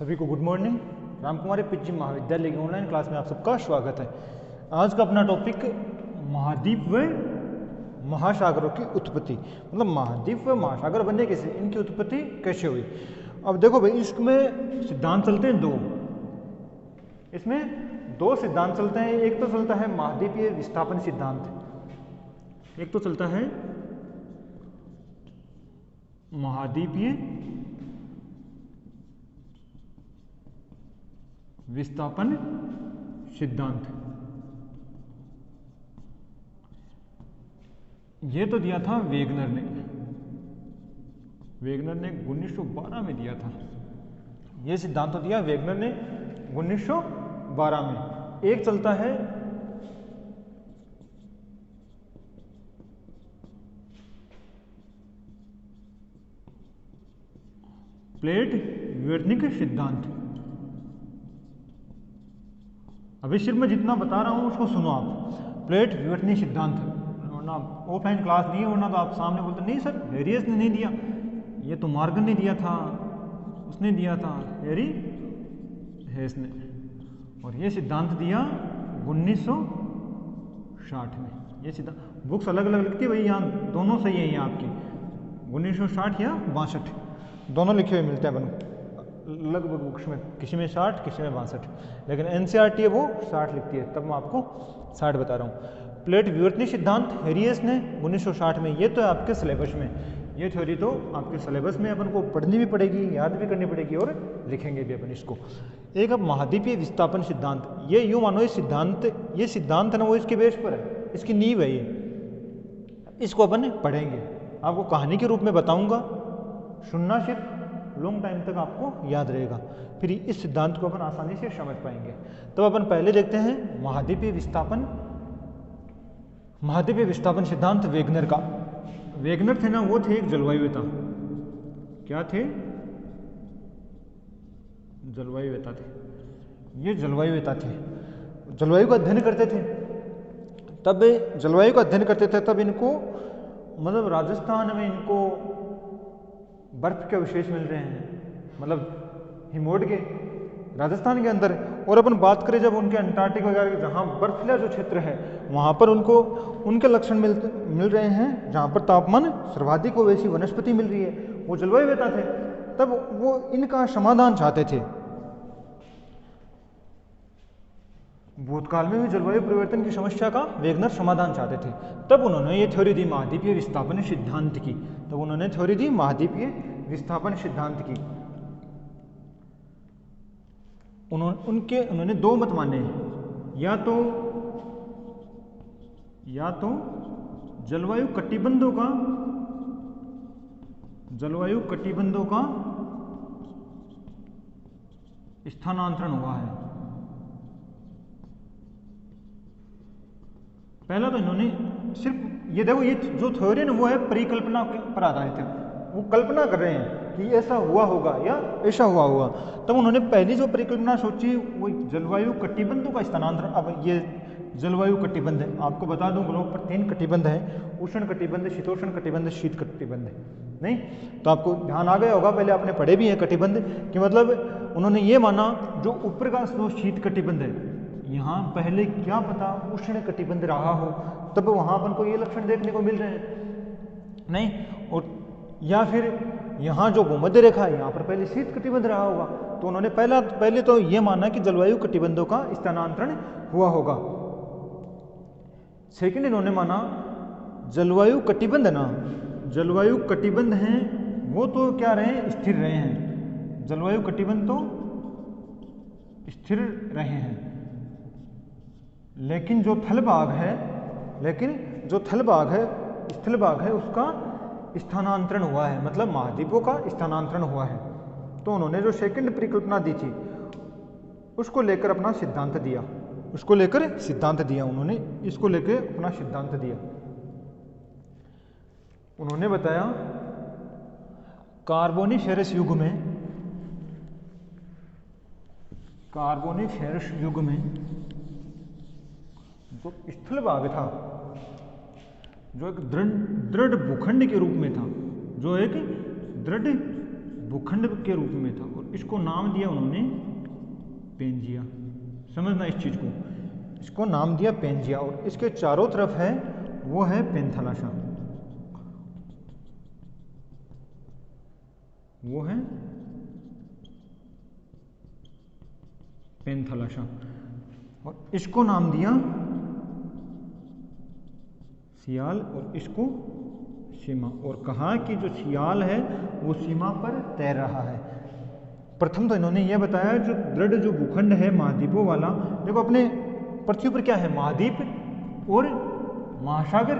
सभी को good morning. Ramkumari PG महाविद्यालय की ऑनलाइन क्लास में आप सबका स्वागत है। आज का अपना टॉपिक महाद्वीप व महासागरों की उत्पत्ति, मतलब महाद्वीप व महासागर बने कैसे, इनकी उत्पत्ति कैसे हुई। अब देखो भाई, इसमें सिद्धांत चलते हैं दो, इसमें दो सिद्धांत चलते हैं। एक तो चलता है महाद्वीपीय विस्थापन सिद्धांत, एक तो चलता है महाद्वीपीय विस्थापन सिद्धांत। ये तो दिया था वेगनर ने 1912 में दिया था। ये सिद्धांत तो दिया वेगनर ने 1912 में। एक चलता है प्लेट विवर्तनिक सिद्धांत। अभी सिर्फ मैं जितना बता रहा हूं उसको सुनो आप। प्लेट विवर्तनिक सिद्धांत, वरना ऑफलाइन क्लास नहीं है, वरना तो आप सामने बोलते नहीं सर हेरियस ने नहीं दिया, ये तो मॉर्गन ने दिया था, उसने दिया था हेरी हेस ने, और ये सिद्धांत दिया 1960 में। ये सिद्धांत बुक्स अलग अलग लिखती है भाई, यहाँ दोनों सही है, यहाँ आपकी 1960 या 62 दोनों लिखे हुए मिलते हैं अपन लगभग बुक्स में, किसी में 60 किसी में 62, लेकिन एनसीईआरटी है वो 60 लिखती है, तब मैं आपको 60 बता रहा हूँ। प्लेट विवर्तनिक सिद्धांत हेरियस ने 1960 में, ये तो है आपके सिलेबस में, ये थ्योरी तो आपके सिलेबस में अपन को पढ़नी भी पड़ेगी, याद भी करनी पड़ेगी और लिखेंगे भी अपन इसको। एक अब महाद्वीपीय विस्थापन सिद्धांत, ये यूँ मानो ये सिद्धांत है ना, वो इसके बेस पर है, इसकी नींव है ये, इसको अपन पढ़ेंगे। आपको कहानी के रूप में बताऊंगा, सुनना सिर्फ, लॉन्ग टाइम तक आपको याद रहेगा, फिर इस सिद्धांत को अपन आसानी से समझ पाएंगे। तो अपन पहले देखते हैं महाद्वीपीय विस्थापन सिद्धांत वेगनर का। वेगनर थे ना, वो थे एक जलवायुवेता। क्या थे? जलवायुवेता थे। ये जलवायुवेता थे, जलवायु का अध्ययन करते थे। तब जलवायु का अध्ययन करते थे, तब इनको मतलब राजस्थान में इनको बर्फ के अवशेष मिल रहे हैं, मतलब हिमोड के राजस्थान के अंदर। और अपन बात करें जब उनके अंटार्कटिक वगैरह जहाँ बर्फीला जो क्षेत्र है, वहाँ पर उनको उनके लक्षण मिल रहे हैं, जहाँ पर तापमान सर्वाधिक हो, वैसी वनस्पति मिल रही है, वो जलवायुवेता थे। तब वो इनका समाधान चाहते थे। भूतकाल में भी जलवायु परिवर्तन की समस्या का वेगनर समाधान चाहते थे। तब उन्होंने ये थ्योरी दी महाद्वीपीय विस्थापन सिद्धांत की। तब उन्होंने थ्योरी दी महाद्वीपीय विस्थापन सिद्धांत की। उन्होंने दो मत माने, या तो जलवायु कटिबंधों का स्थानांतरण हुआ है। पहला तो इन्होंने सिर्फ ये देखो, ये जो थ्योरी है वो है परिकल्पना पर आधारित है, वो कल्पना कर रहे हैं कि ऐसा हुआ होगा या ऐसा हुआ होगा। तब उन्होंने पहली जो परिकल्पना सोची वो जलवायु कटिबंधों का स्थानांतरण। अब ये जलवायु कटिबंध है, आपको बता दूं ग्लोब पर 3 कटिबंध है, उष्ण कटिबंध, शीतोष्ण कटिबंध, शीत कटिबंध। नहीं तो आपको ध्यान आ गया होगा, पहले आपने पढ़े भी हैं कटिबंध कि मतलब उन्होंने ये माना जो ऊपर का जो शीत कटिबंध है, यहाँ पहले क्या पता उष्ण कटिबंध रहा हो, तब वहाँ अपन को ये लक्षण देखने को मिल रहे हैं। नहीं, और या फिर यहाँ जो भूमध्य रेखा है, यहाँ पर पहले शीत कटिबंध रहा होगा। तो उन्होंने पहले तो ये माना कि जलवायु कटिबंधों का स्थानांतरण हुआ होगा। सेकंड इन्होंने माना जलवायु कटिबंध हैं वो तो क्या रहे, स्थिर रहे हैं। जलवायु कटिबंध तो स्थिर रहे हैं, लेकिन जो स्थल भाग है उसका स्थानांतरण हुआ है, मतलब महाद्वीपों का स्थानांतरण हुआ है। तो उन्होंने जो सेकंड परिकल्पना दी थी उसको लेकर अपना सिद्धांत दिया, उन्होंने इसको लेकर अपना सिद्धांत दिया। उन्होंने बताया कार्बोनिफेरस युग में जो स्थल भाग था, जो एक दृढ़ भूखंड के रूप में था, जो एक दृढ़ भूखंड के रूप में था और इसको नाम दिया उन्होंने पेंजिया। समझना इस चीज को, इसको नाम दिया पेंजिया और इसके चारों तरफ है वो है पेंथालाशा, वो है पेंथालाशा और इसको नाम दिया सियाल और इसको सीमा, और कहा कि जो सियाल है वो सीमा पर तैर रहा है। प्रथम तो इन्होंने यह बताया जो दृढ़ जो भूखंड है महाद्वीपों वाला, देखो अपने पृथ्वी पर क्या है, महाद्वीप और महासागर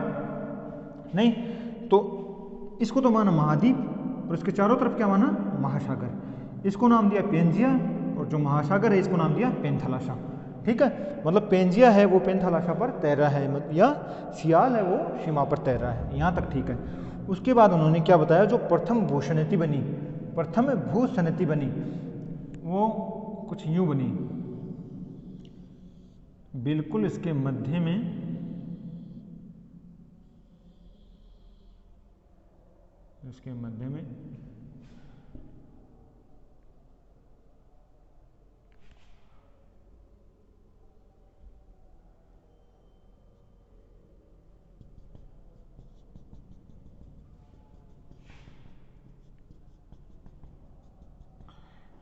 नहीं, तो इसको तो माना महाद्वीप और इसके चारों तरफ क्या माना महासागर, इसको नाम दिया पेंजिया और जो महासागर है इसको नाम दिया पेंथालाशा। ठीक है, मतलब पेंजिया है वो पेंथालाशा पर तैर रहा है या सियाल है वो सीमा पर तैर रहा है, यहाँ तक ठीक है। उसके बाद उन्होंने क्या बताया, जो प्रथम भूसंनति बनी, प्रथम भूसंनति बनी वो कुछ यूं बनी, बिल्कुल इसके मध्य में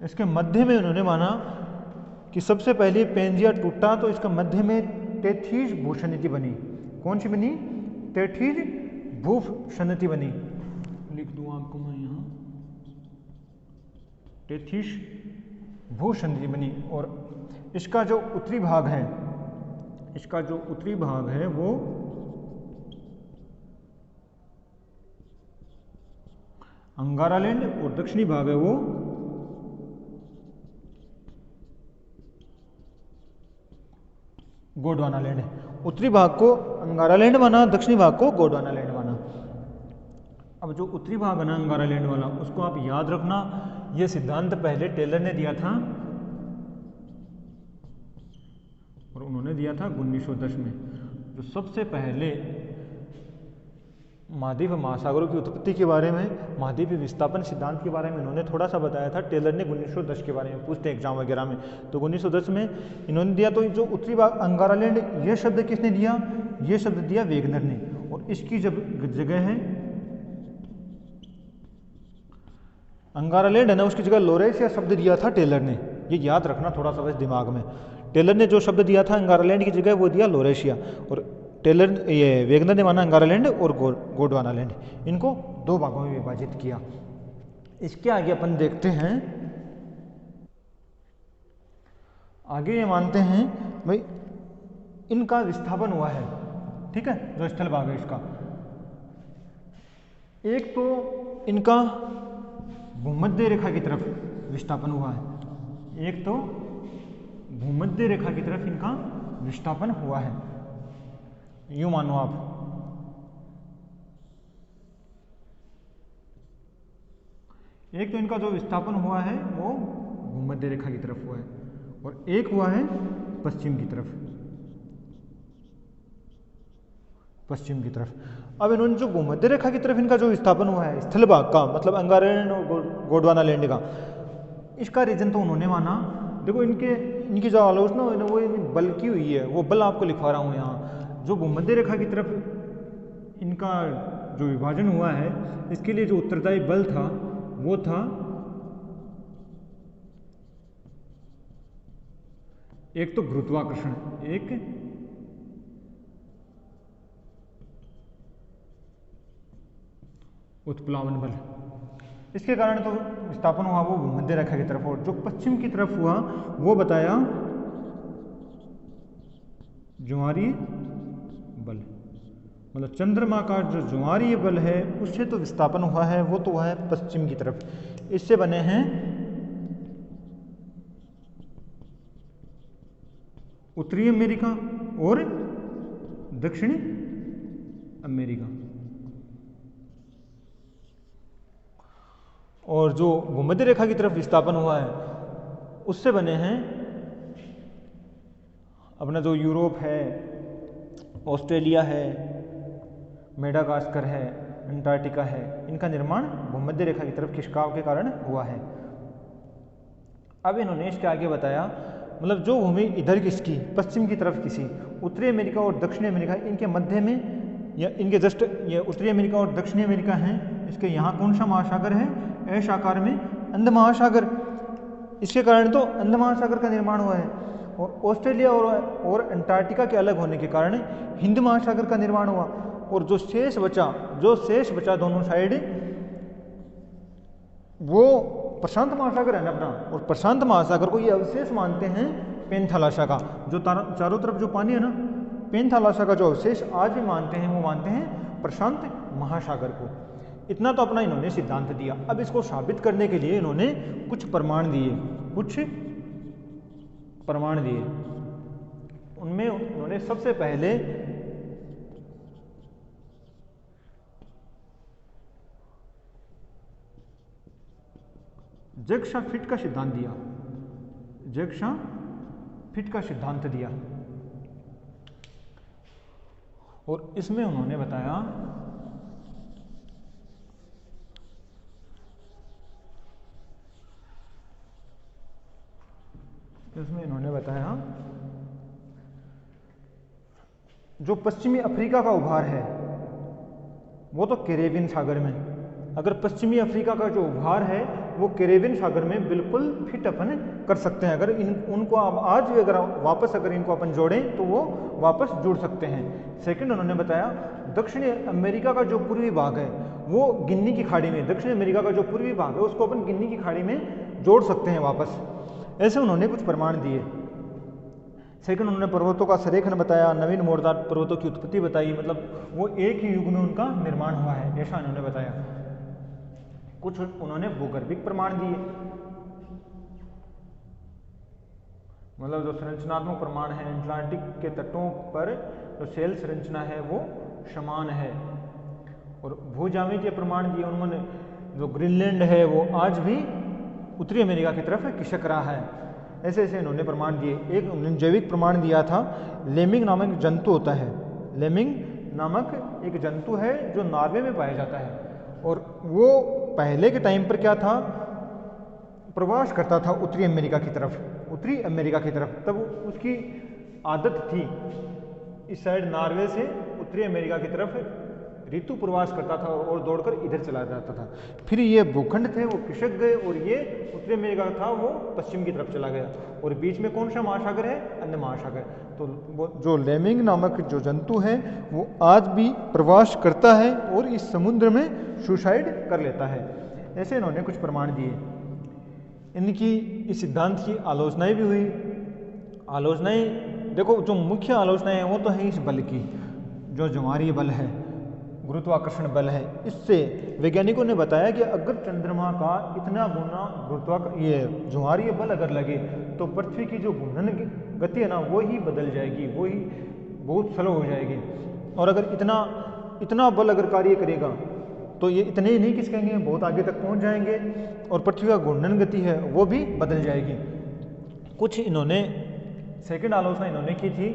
इसके मध्य में उन्होंने माना कि सबसे पहले पेंजिया टूटा तो इसका मध्य में तेथीज भूसंनति बनी। कौन सी बनी, तेथीज भूसंनति बनी, लिख दूं आपको मैं यहाँ, तेथीज भूसंनति बनी। और इसका जो उत्तरी भाग है, इसका जो उत्तरी भाग है वो अंगारालैंड और दक्षिणी भाग है वो गोंडवानालैंड है। उत्तरी भाग को अंगारालैंड माना, दक्षिणी भाग को गोंडवानालैंड माना। अब जो उत्तरी भाग है ना अंगारालैंड वाला, उसको आप याद रखना, यह सिद्धांत पहले टेलर ने दिया था और उन्होंने दिया था 1910 में। जो सबसे पहले महाद्वीप महासागरों की उत्पत्ति के बारे में, महाद्वीप विस्थापन सिद्धांत के बारे में इन्होंने थोड़ा सा बताया था टेलर ने 1910 के बारे में, पूछते एग्जाम वगैरह में, तो 1910 में इन्होंने दिया। तो जो उत्तरी भाग अंगारालैंड, ये शब्द किसने दिया, ये शब्द दिया वेगनर ने, और इसकी जब जगह है अंगारालैंड है ना, उसकी जगह लोरेशिया शब्द दिया था टेलर ने। ये याद रखना थोड़ा सा बस दिमाग में, टेलर ने जो शब्द दिया था अंगारालैंड की जगह वो दिया लोरेशिया, और टेलर ये वेगनर ने माना अंगारालैंड और गोंडवानालैंड, इनको दो भागों में विभाजित किया। इसके आगे अपन देखते हैं, आगे ये मानते हैं भाई इनका विस्थापन हुआ है, ठीक है, जो स्थल भाग है इसका। एक तो इनका भूमध्य रेखा की तरफ विस्थापन हुआ है, एक तो भूमध्य रेखा की तरफ इनका विस्थापन हुआ है, यूं मानो आप। एक तो इनका जो विस्थापन हुआ है वो भूमध्य रेखा की तरफ हुआ है और एक हुआ है पश्चिम की तरफ, पश्चिम की तरफ। अब इन्होंने जो भूमध्य रेखा की तरफ इनका जो विस्थापन हुआ है स्थल भाग का, मतलब अंगारालैंड और गोंडवानालैंड का, इसका रीजन तो उन्होंने माना, देखो इनकी जो आलोचना हुई ना वो बल की हुई है, वो बल आपको लिखवा रहा हूँ यहाँ। जो भूमध्य रेखा की तरफ इनका जो विभाजन हुआ है, इसके लिए जो उत्तरदायी बल था वो था एक तो गुरुत्वाकर्षण, एक उत्प्लावन बल। इसके कारण तो विस्थापन हुआ वो भूमध्य रेखा की तरफ, और जो पश्चिम की तरफ हुआ वो बताया ज्वारीय बल, मतलब चंद्रमा का जो ज्वारीय बल है उससे तो विस्थापन हुआ है, वो तो हुआ है पश्चिम की तरफ। इससे बने हैं उत्तरी अमेरिका और दक्षिणी अमेरिका, और जो भूमध्य रेखा की तरफ विस्थापन हुआ है उससे बने हैं अपना जो यूरोप है, ऑस्ट्रेलिया है, मेडागास्कर है, अंटार्कटिका है, इनका निर्माण भूमध्य रेखा की तरफ खिसकाव के कारण हुआ है। अब इन्होंने इसके आगे बताया, मतलब जो भूमि इधर किसकी, पश्चिम की तरफ किसी, उत्तरी अमेरिका और दक्षिणी अमेरिका, इनके मध्य में या इनके जस्ट ये उत्तरी अमेरिका और दक्षिणी अमेरिका हैं, इसके यहाँ कौन सा महासागर है, एश आकार में अंध महासागर, इसके कारण तो अंध महासागर का निर्माण हुआ है। और ऑस्ट्रेलिया और अंटार्कटिका के अलग होने के कारण हिंद महासागर का निर्माण हुआ। और जो शेष बचा दोनों साइड, वो प्रशांत महासागर है ना अपना, और प्रशांत महासागर को ये अवशेष मानते हैं पेंथालाशा का, जो चारों तरफ जो पानी है ना, पेंथालाशा का जो अवशेष आज भी मानते हैं, वो मानते हैं प्रशांत महासागर को। इतना तो अपना इन्होंने सिद्धांत दिया। अब इसको साबित करने के लिए इन्होंने कुछ प्रमाण दिए, उनमें उन्होंने सबसे पहले जैक्सा फिट का सिद्धांत दिया। और इसमें उन्होंने बताया जो पश्चिमी अफ्रीका का उभार है वो तो कैरेबियन सागर में, अगर पश्चिमी अफ्रीका का जो उभार है वो कैरेबियन सागर में बिल्कुल फिट अपन कर सकते हैं। अगर उनको आज भी अगर इनको अपन जोड़ें तो वो वापस जुड़ सकते हैं। सेकंड उन्होंने बताया दक्षिणी अमेरिका का जो पूर्वी भाग है वो गिन्नी की खाड़ी में, दक्षिण अमेरिका का जो पूर्वी भाग है उसको अपन गिन्नी की खाड़ी में जोड़ सकते हैं वापस। ऐसे उन्होंने कुछ प्रमाण दिए। सेकंड उन्होंने पर्वतों का संरेखन बताया, नवीन मोड़दार पर्वतों की उत्पत्ति बताई, मतलब वो एक ही युग में उनका निर्माण हुआ है, ऐसा उन्होंने बताया। कुछ उन्होंने भूगर्भिक प्रमाण दिए, मतलब जो संरचनात्मक प्रमाण है, अटलांटिक के तटों पर जो सेल संरचना है वो समान है। और भूज्यामितीय प्रमाण दिए उन्होंने, जो ग्रीनलैंड है वो आज भी उत्तरी अमेरिका की तरफ खिसक रहा है। ऐसे ऐसे इन्होंने प्रमाण दिए। एक उन्होंने जैविक प्रमाण दिया था, लेमिंग नामक एक जंतु होता है, लेमिंग नामक एक जंतु है जो नॉर्वे में पाया जाता है, और वो पहले के टाइम पर क्या था, प्रवास करता था उत्तरी अमेरिका की तरफ, तब उसकी आदत थी इस साइड नॉर्वे से उत्तरी अमेरिका की तरफ ऋतु प्रवास करता था और दौड़कर इधर चला जाता था। फिर ये भूखंड थे वो खिसक गए और ये उत्तरी अमेरिका था वो पश्चिम की तरफ चला गया, और बीच में कौन सा महासागर है, अंध महासागर। तो वो जो लेमिंग नामक जो जंतु है वो आज भी प्रवास करता है और इस समुद्र में सुसाइड कर लेता है। ऐसे इन्होंने कुछ प्रमाण दिए। इनकी इस सिद्धांत की आलोचनाएं भी हुई। आलोचनाएं देखो, जो मुख्य आलोचनाएं हैं वो तो है इस बल की, जो ज्वारीय बल है, गुरुत्वाकर्षण बल है। इससे वैज्ञानिकों ने बताया कि अगर चंद्रमा का इतना गुना ये ज्वारीय बल अगर लगे तो पृथ्वी की जो घूर्णन गति है ना वो ही बदल जाएगी, वो ही बहुत स्लो हो जाएगी। और अगर इतना बल अगर कार्य करेगा तो ये इतने ही नहीं खिसकेंगे, बहुत आगे तक पहुंच जाएंगे, और पृथ्वी का घूर्णन गति है वो भी बदल जाएगी। कुछ इन्होंने सेकंड आलोचना इन्होंने की थी,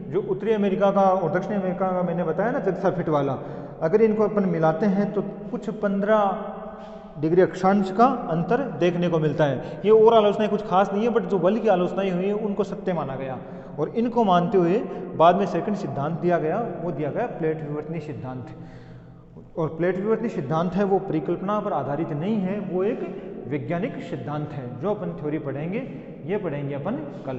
जो उत्तरी अमेरिका का और दक्षिणी अमेरिका का मैंने बताया ना जगसा फिट वाला, अगर इनको अपन मिलाते हैं तो कुछ 15 डिग्री अक्षांश का अंतर देखने को मिलता है। ये और आलोचनाएं कुछ खास नहीं है, बट जो बल की आलोचनाएं हुई है उनको सत्य माना गया, और इनको मानते हुए बाद में सेकंड सिद्धांत दिया गया, वो दिया गया प्लेट विवर्तनीय सिद्धांत। और प्लेट विवर्तनीय सिद्धांत है वो परिकल्पना पर आधारित नहीं है, वो एक वैज्ञानिक सिद्धांत है। जो अपन थ्योरी पढ़ेंगे ये पढ़ेंगे अपन कल।